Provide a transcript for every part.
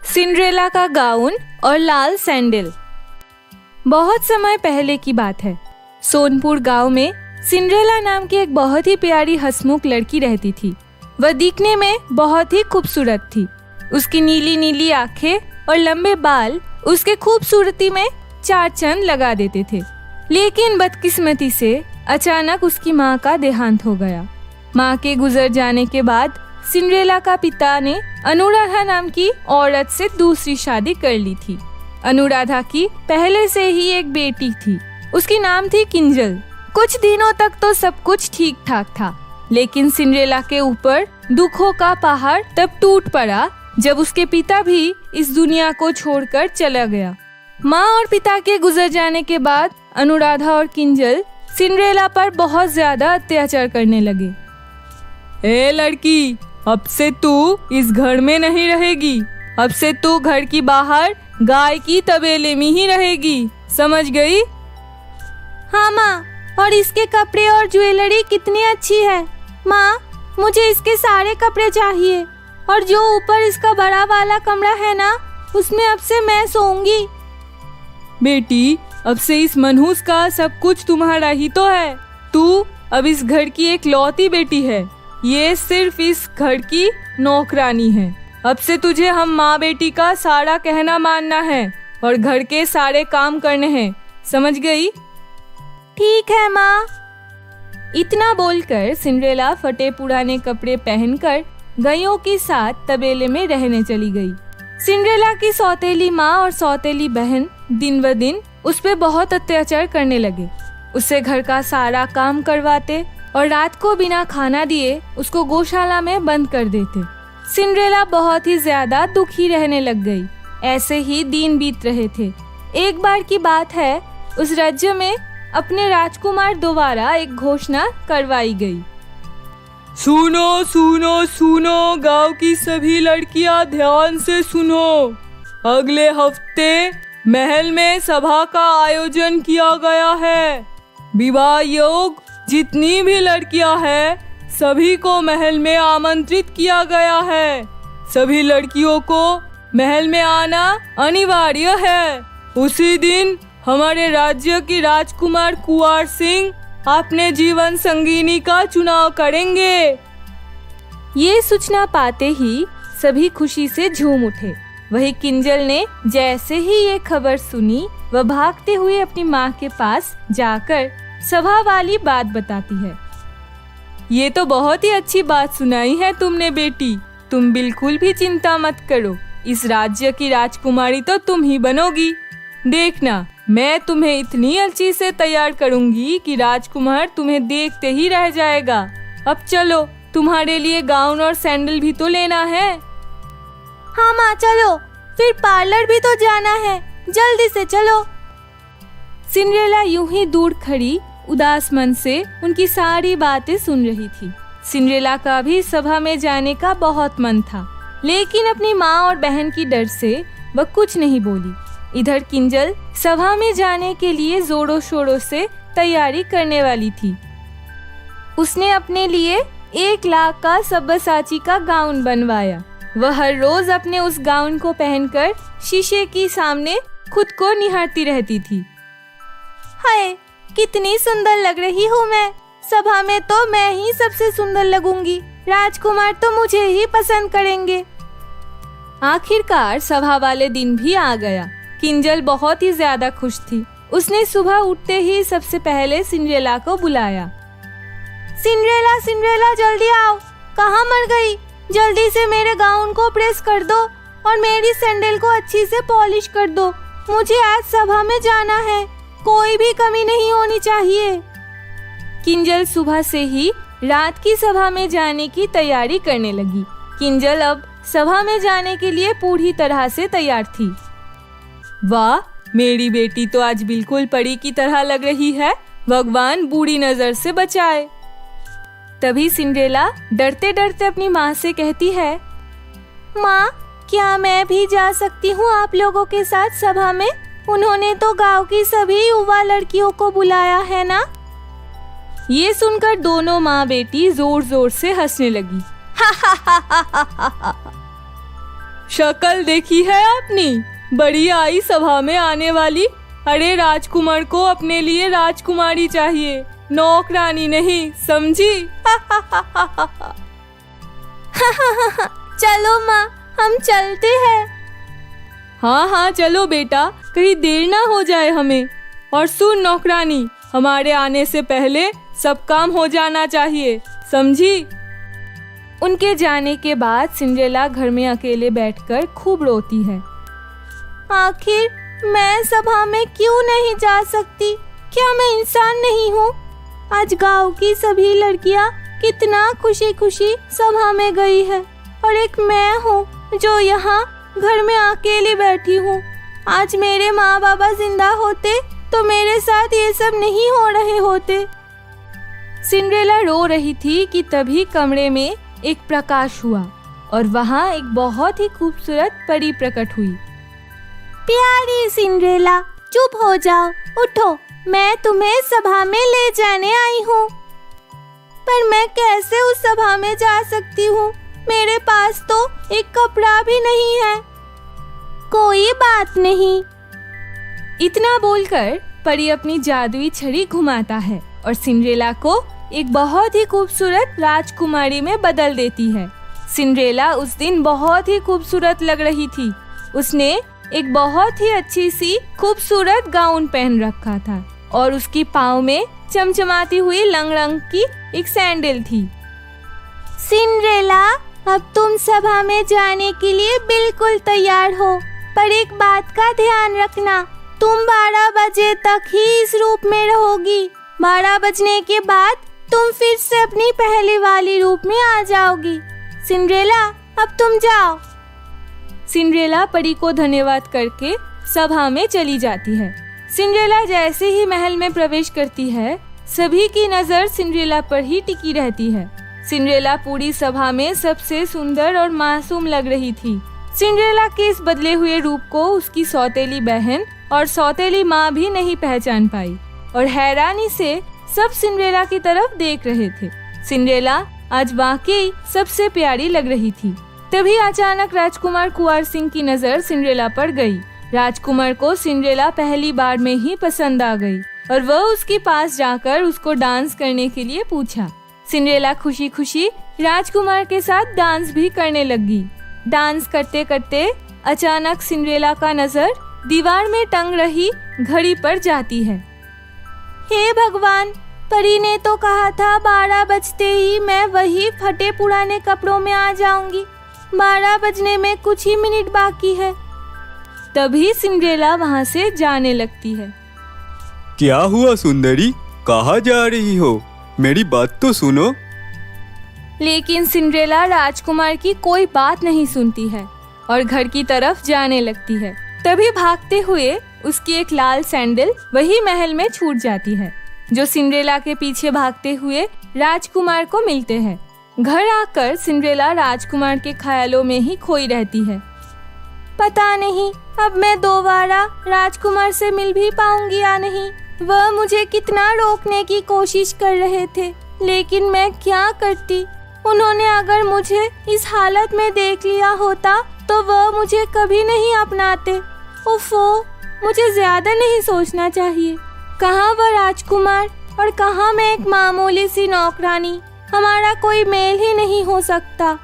Cinderella का gown और लाल sandal. बहुत समय पहले की बात है। सोनपुर गांव में सिंड्रेला नाम की एक बहुत ही प्यारी हंसमुख लड़की रहती थी। वह दिखने में बहुत ही खूबसूरत थी। उसकी नीली नीली आंखें और लंबे बाल उसके खूबसूरती में चार चांद लगा देते थे। लेकिन बदकिस्मती से अचानक उसकी माँ का देहांत हो गया। माँ के गुजर जाने के बाद सिंड्रेला का पिता ने अनुराधा नाम की औरत से दूसरी शादी कर ली थी। अनुराधा की पहले से ही एक बेटी थी। उसकी नाम थी किंजल। कुछ दिनों तक तो सब कुछ ठीक ठाक था, लेकिन सिंड्रेला के ऊपर दुखों का पहाड़ तब टूट पड़ा जब उसके पिता भी इस दुनिया को छोड़कर चला गया। माँ और पिता के गुजर जाने के बाद अनुराधा और किंजल सिंड्रेला पर बहुत ज्यादा अत्याचार करने लगे। ए लड़की, अब से तू इस घर में नहीं रहेगी। अब से तू घर की बाहर गाय की तबेले में ही रहेगी, समझ गई? हाँ माँ, और इसके कपड़े और ज्वेलरी कितनी अच्छी है। माँ, मुझे इसके सारे कपड़े चाहिए, और जो ऊपर इसका बड़ा वाला कमरा है ना, उसमें अब से मैं सोऊंगी। बेटी, अब से इस मनहूस का सब कुछ तुम्हारा ही तो है। तू अब इस घर की एक लौती बेटी है। ये सिर्फ इस घर की नौकरानी है। अब से तुझे हम माँ बेटी का सारा कहना मानना है और घर के सारे काम करने हैं, समझ गई? ठीक है माँ। इतना बोलकर सिंड्रेला फटे पुराने कपड़े पहनकर गायों के साथ तबेले में रहने चली गई। सिंड्रेला की सौतेली माँ और सौतेली बहन दिन ब दिन उस पे बहुत अत्याचार करने लगे। उससे घर का सारा काम करवाते और रात को बिना खाना दिए उसको गौशाला में बंद कर देते। सिंड्रेला बहुत ही ज्यादा दुखी रहने लग गई। ऐसे ही दिन बीत रहे थे। एक बार की बात है, उस राज्य में अपने राजकुमार द्वारा एक घोषणा करवाई गई। सुनो सुनो सुनो, गांव की सभी लड़कियां ध्यान से सुनो। अगले हफ्ते महल में सभा का आयोजन किया गया है। विवाह योग्य जितनी भी लड़कियां हैं, सभी को महल में आमंत्रित किया गया है। सभी लड़कियों को महल में आना अनिवार्य है। उसी दिन हमारे राज्य की राजकुमार कुंवर सिंह अपने जीवन संगिनी का चुनाव करेंगे। ये सूचना पाते ही सभी खुशी से झूम उठे। वही किंजल ने जैसे ही ये खबर सुनी, वह भागते हुए अपनी माँ के पास जाकर सभा वाली बात बताती है। ये तो बहुत ही अच्छी बात सुनाई है तुमने बेटी। तुम बिल्कुल भी चिंता मत करो। इस राज्य की राजकुमारी तो तुम ही बनोगी। देखना, मैं तुम्हें इतनी अच्छी से तैयार करूंगी कि राजकुमार तुम्हें देखते ही रह जाएगा। अब चलो, तुम्हारे लिए गाउन और सैंडल भी तो लेना है। हाँ माँ, चलो। फिर पार्लर भी तो जाना है, जल्दी से चलो। सिंड्रेला यूं ही दूर खड़ी उदास मन से उनकी सारी बातें सुन रही थी। सिंड्रेला का भी सभा में जाने का बहुत मन था, लेकिन अपनी माँ और बहन की डर से वह कुछ नहीं बोली। इधर किंजल सभा में जाने के लिए जोरों शोरों से तैयारी करने वाली थी। उसने अपने लिए 1 लाख का सब्यसाची का गाउन बनवाया। वह हर रोज अपने उस गाउन को पहनकर शीशे के सामने खुद को निहारती रहती थी। हाय, कितनी सुंदर लग रही हूँ मैं। सभा में तो मैं ही सबसे सुंदर लगूंगी। राजकुमार तो मुझे ही पसंद करेंगे। आखिरकार सभा वाले दिन भी आ गया। किंजल बहुत ही ज्यादा खुश थी। उसने सुबह उठते ही सबसे पहले सिंड्रेला को बुलाया। सिंड्रेला, सिंड्रेला, जल्दी आओ। कहाँ मर गई? जल्दी से मेरे गाउन को प्रेस कर दो और मेरी सैंडल को अच्छी से पॉलिश कर दो। मुझे आज सभा में जाना है, कोई भी कमी नहीं होनी चाहिए। किंजल सुबह से ही रात की सभा में जाने की तैयारी करने लगी। किंजल अब सभा में जाने के लिए पूरी तरह से तैयार थी। वाह, मेरी बेटी तो आज बिल्कुल परी की तरह लग रही है। भगवान बुरी नजर से बचाए। तभी सिंड्रेला डरते डरते अपनी माँ से कहती है, माँ, क्या मैं भी जा सकती हूँ आप लोगों के साथ सभा में? उन्होंने तो गांव की सभी युवा लड़कियों को बुलाया है ना? ये सुनकर दोनों माँ बेटी जोर जोर से हंसने लगी। शक्ल देखी है आपने? बड़ी आई सभा में आने वाली। अरे राजकुमार को अपने लिए राजकुमारी चाहिए, नौकरानी नहीं, समझी? चलो माँ, हम चलते हैं। हाँ हाँ चलो बेटा, कहीं देर ना हो जाए हमें। और सुन नौकरानी, हमारे आने से पहले सब काम हो जाना चाहिए, समझी? उनके जाने के बाद सिंड्रेला घर में अकेले बैठकर खूब रोती है। आखिर मैं सभा में क्यों नहीं जा सकती? क्या मैं इंसान नहीं हूँ? आज गांव की सभी लड़कियाँ कितना खुशी खुशी सभा में गई है और एक मैं हूँ जो यहाँ घर में अकेली बैठी हूँ। आज मेरे माँ बाबा जिंदा होते तो मेरे साथ ये सब नहीं हो रहे होते। सिंड्रेला रो रही थी कि तभी कमरे में एक प्रकाश हुआ और वहाँ एक बहुत ही खूबसूरत परी प्रकट हुई। प्यारी सिंड्रेला, चुप हो जाओ, उठो, मैं तुम्हें सभा में ले जाने आई हूँ। पर मैं कैसे उस सभा में जा सकती हूँ? मेरे पास तो एक कपड़ा भी नहीं है। कोई बात नहीं। इतना बोलकर परी अपनी जादुई छड़ी घुमाता है और सिंड्रेला को एक बहुत ही खूबसूरत राजकुमारी में बदल देती है। सिंड्रेला उस दिन बहुत ही खूबसूरत लग रही थी। उसने एक बहुत ही अच्छी सी खूबसूरत गाउन पहन रखा था और उसकी पाँव में चमचमाती हुई रंग रंग की एक सैंडल थी। सिंड्रेला, अब तुम सभा में जाने के लिए बिल्कुल तैयार हो, पर एक बात का ध्यान रखना, तुम 12 बजे तक ही इस रूप में रहोगी। 12 बजने के बाद तुम फिर से अपनी पहले वाली रूप में आ जाओगी। सिंड्रेला, अब तुम जाओ। सिंड्रेला परी को धन्यवाद करके सभा में चली जाती है। सिंड्रेला जैसे ही महल में प्रवेश करती है, सभी की नजर सिंड्रेला पर ही टिकी रहती है। सिंड्रेला पूरी सभा में सबसे सुंदर और मासूम लग रही थी। सिंड्रेला के इस बदले हुए रूप को उसकी सौतेली बहन और सौतेली माँ भी नहीं पहचान पाई और हैरानी से सब सिंड्रेला की तरफ देख रहे थे। सिंड्रेला आज वाकई सबसे प्यारी लग रही थी। तभी अचानक राजकुमार कुंवर सिंह की नजर सिंड्रेला पर गई। राजकुमार को सिंड्रेला पहली बार में ही पसंद आ गई और वह उसके पास जाकर उसको डांस करने के लिए पूछा। सिंड्रेला खुशी खुशी राजकुमार के साथ डांस भी करने लगी। डांस करते करते अचानक सिंड्रेला का नजर दीवार में टंग रही घड़ी पर जाती है। हे भगवान, परी ने तो कहा था 12 बजते ही मैं वही फटे पुराने कपड़ों में आ जाऊंगी। 12 बजने में कुछ ही मिनट बाकी है। तभी सिंड्रेला वहाँ से जाने लगती है। क्या हुआ सुंदरी, कहाँ जा रही हो? मेरी बात तो सुनो। लेकिन सिंड्रेला राजकुमार की कोई बात नहीं सुनती है और घर की तरफ जाने लगती है। तभी भागते हुए उसकी एक लाल सैंडल वही महल में छूट जाती है, जो सिंड्रेला के पीछे भागते हुए राजकुमार को मिलते हैं। घर आकर सिंड्रेला राजकुमार के ख्यालों में ही खोई रहती है। पता नहीं अब मैं दोबारा राजकुमार से मिल भी पाऊंगी या नहीं। वह मुझे कितना रोकने की कोशिश कर रहे थे, लेकिन मैं क्या करती। उन्होंने अगर मुझे इस हालत में देख लिया होता तो वह मुझे कभी नहीं अपनाते। उफ़ो, मुझे ज्यादा नहीं सोचना चाहिए। कहाँ वह राजकुमार और कहाँ मैं एक मामूली सी नौकरानी। हमारा कोई मेल ही नहीं हो सकता।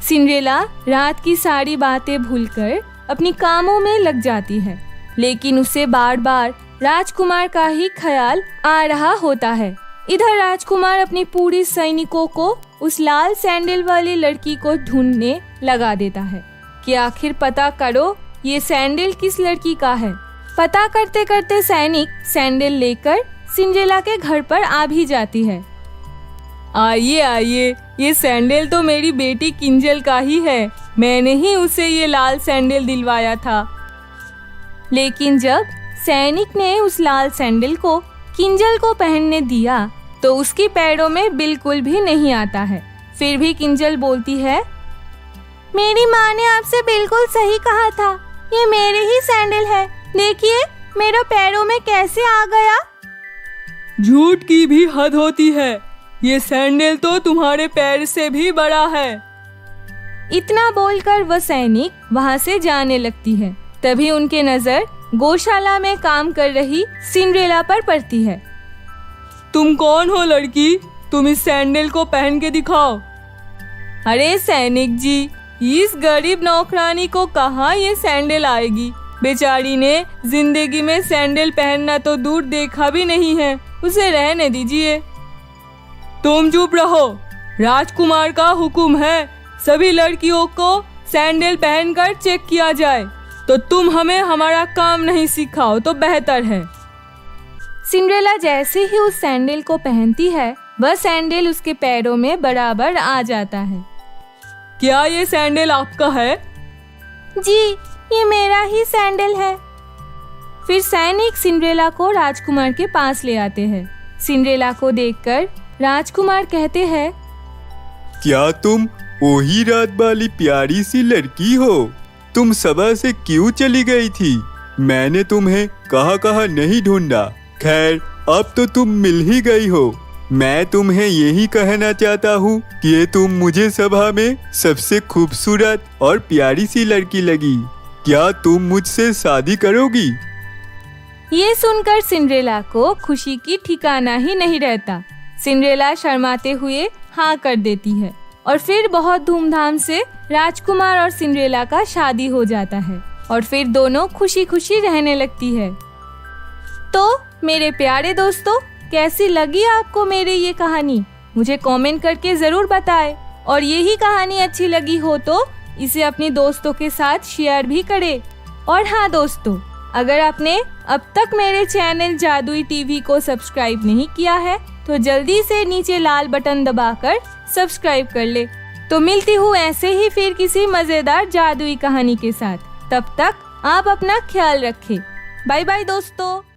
सिंड्रेला रात की सारी बातें भूलकर अपनी कामों में लग जाती है, लेकिन उसे बार बार राजकुमार का ही ख्याल आ रहा होता है। इधर राजकुमार अपनी पूरी सैनिकों को उस लाल सैंडल वाली लड़की को ढूंढने लगा देता है कि आखिर पता करो ये सैंडल किस लड़की का है। पता करते करते सैनिक सैंडल लेकर सिंड्रेला के घर पर आ भी जाती है। आइए आइए, ये सैंडल तो मेरी बेटी किंजल का ही है। मैंने ही उसे ये लाल सैंडल दिलवाया था। लेकिन जब सैनिक ने उस लाल सैंडल को किंजल को पहनने दिया तो उसकी पैरों में बिल्कुल भी नहीं आता है। फिर भी किंजल बोलती है, मेरी माँ ने आपसे बिल्कुल सही कहा था, ये मेरे ही सैंडल है। देखिए मेरे पैरों में कैसे आ गया। झूठ की भी हद होती है, ये सैंडल तो तुम्हारे पैर से भी बड़ा है। इतना बोलकर वह सैनिक वहाँ से जाने लगती है। तभी उनके नजर गौशाला में काम कर रही सिंड्रेला पर पड़ती है। तुम कौन हो लड़की? तुम इस सैंडल को पहन के दिखाओ। अरे सैनिक जी, इस गरीब नौकरानी को कहाँ ये सैंडल आएगी? बेचारी ने जिंदगी में सैंडल पहनना तो दूर देखा भी नहीं है, उसे रहने दीजिए। तुम चुप रहो, राजकुमार का हुक्म है सभी लड़कियों को सैंडल पहनकर चेक किया जाए। तो तुम हमें हमारा काम नहीं सिखाओ तो बेहतर है। सिंड्रेला जैसे ही उस सैंडल को पहनती है, वह सैंडल उसके पैरों में बराबर आ जाता है। क्या ये सैंडल आपका है? जी, ये मेरा ही सैंडल है। फिर सैनिक सिंड्रेला को राजकुमार के पास ले आते हैं। सिंड्रेला को देखकर राजकुमार कहते हैं, क्या तुम वही रात वाली प्यारी सी लड़की हो? तुम सभा से क्यों चली गई थी? मैंने तुम्हें कहाँ नहीं ढूंढा। खैर, अब तो तुम मिल ही गई हो। मैं तुम्हें यही कहना चाहता हूँ कि ये तुम मुझे सभा में सबसे खूबसूरत और प्यारी सी लड़की लगी। क्या तुम मुझसे शादी करोगी? ये सुनकर सिंड्रेला को खुशी की ठिकाना ही नहीं रहता। सिंड्रेला शर्माते हुए हाँ कर देती है और फिर बहुत धूमधाम से राजकुमार और सिंड्रेला का शादी हो जाता है और फिर दोनों खुशी खुशी रहने लगती है। तो मेरे प्यारे दोस्तों, कैसी लगी आपको मेरी ये कहानी? मुझे कमेंट करके ज़रूर बताएं और यही कहानी अच्छी लगी हो तो इसे अपने दोस्तों के साथ शेयर भी करें। और हाँ दोस्तों, अगर आपने अब तक मेरे चैनल जादुई टीवी को सब्सक्राइब नहीं किया है तो जल्दी से नीचे लाल बटन दबाकर सब्सक्राइब कर ले। तो मिलती हूँ ऐसे ही फिर किसी मज़ेदार जादुई कहानी के साथ। तब तक आप अपना ख्याल रखें। बाय बाय दोस्तों।